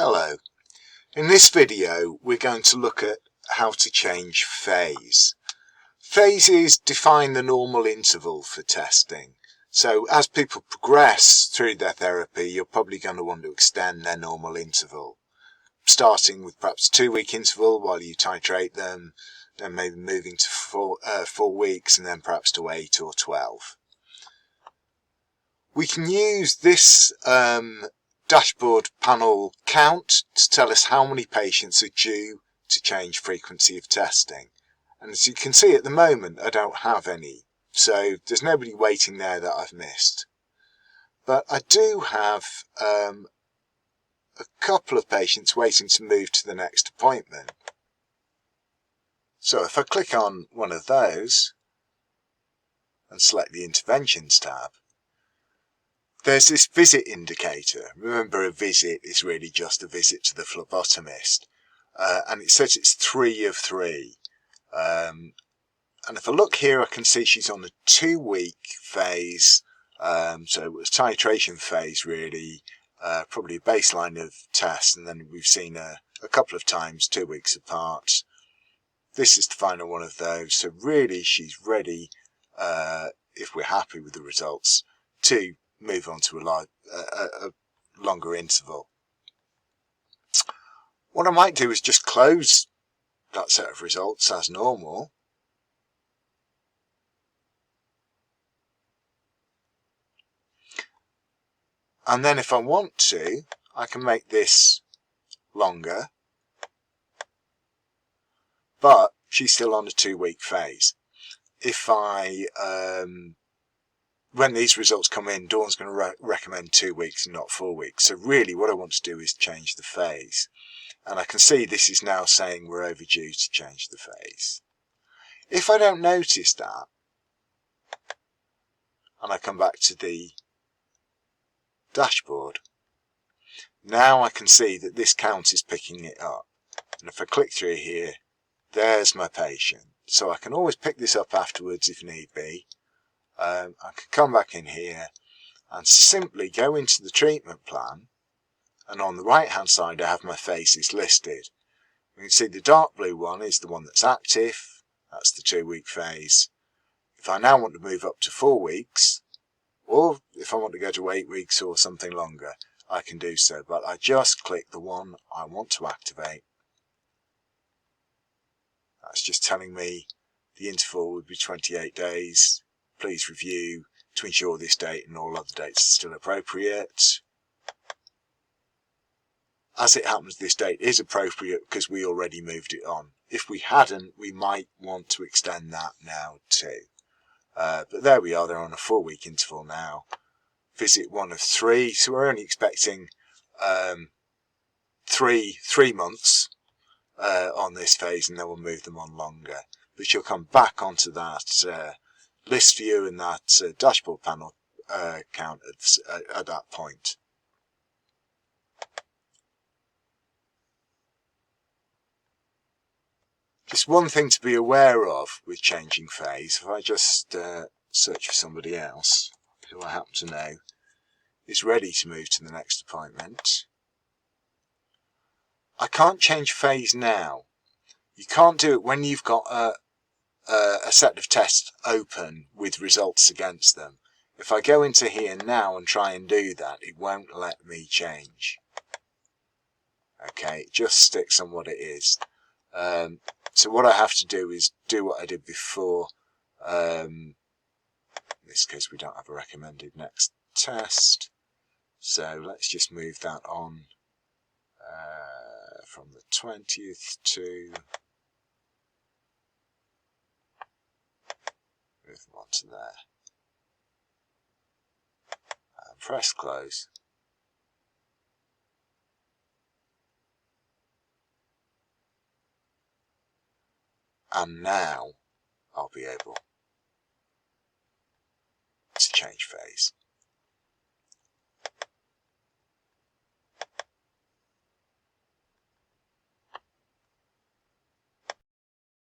Hello. In this video we're going to look at how to change phase. Phases define the normal interval for testing. So as people progress through their therapy, you're probably going to want to extend their normal interval, starting with perhaps a 2-week interval while you titrate them, then maybe moving to 4 weeks, and then perhaps to 8 or 12. We can use this dashboard panel count to tell us how many patients are due to change frequency of testing. And as you can see at the moment, I don't have any. So there's nobody waiting there that I've missed. But I do have a couple of patients waiting to move to the next appointment. So if I click on one of those and select the Interventions tab, there's this visit indicator. Remember, a visit is really just a visit to the phlebotomist. And it says it's 3 of 3. And if I look here, I can see she's on a 2-week phase. So it was titration phase, really. Probably a baseline of tests. And then we've seen her a couple of times, 2 weeks apart. This is the final one of those. So really, she's ready, if we're happy with the results, to move on to a longer interval. What I might do is just close that set of results as normal. And then if I want to, I can make this longer. But she's still on a 2-week phase. If I when these results come in, Dawn's going to recommend 2 weeks and not 4 weeks. So really what I want to do is change the phase. And I can see this is now saying we're overdue to change the phase. If I don't notice that, and I come back to the dashboard, now I can see that this count is picking it up. And if I click through here, there's my patient. So I can always pick this up afterwards if need be. I can come back in here and simply go into the treatment plan, and on the right hand side I have my phases listed. You can see the dark blue one is the one that's active, that's the 2-week phase. If I now want to move up to 4 weeks, or if I want to go to 8 weeks or something longer, I can do so, but I just click the one I want to activate. That's just telling me the interval would be 28 days. Please review to ensure this date and all other dates are still appropriate. As it happens, this date is appropriate because we already moved it on. If we hadn't, we might want to extend that now too. But there we are, they're on a 4-week interval now. Visit 1 of 3, so we're only expecting 3 months on this phase, and then we'll move them on longer. But she'll come back onto that list view and that dashboard panel count at that point. Just one thing to be aware of with changing phase, if I just search for somebody else who I happen to know is ready to move to the next appointment, I can't change phase now. You can't do it when you've got a set of tests open with results against them. If I go into here now and try and do that, it won't let me change. Okay, it just sticks on what it is. So what I have to do is do what I did before. In this case, we don't have a recommended next test. So let's just move that on from the 20th to... move them on to there. And press close. And now I'll be able to change phase.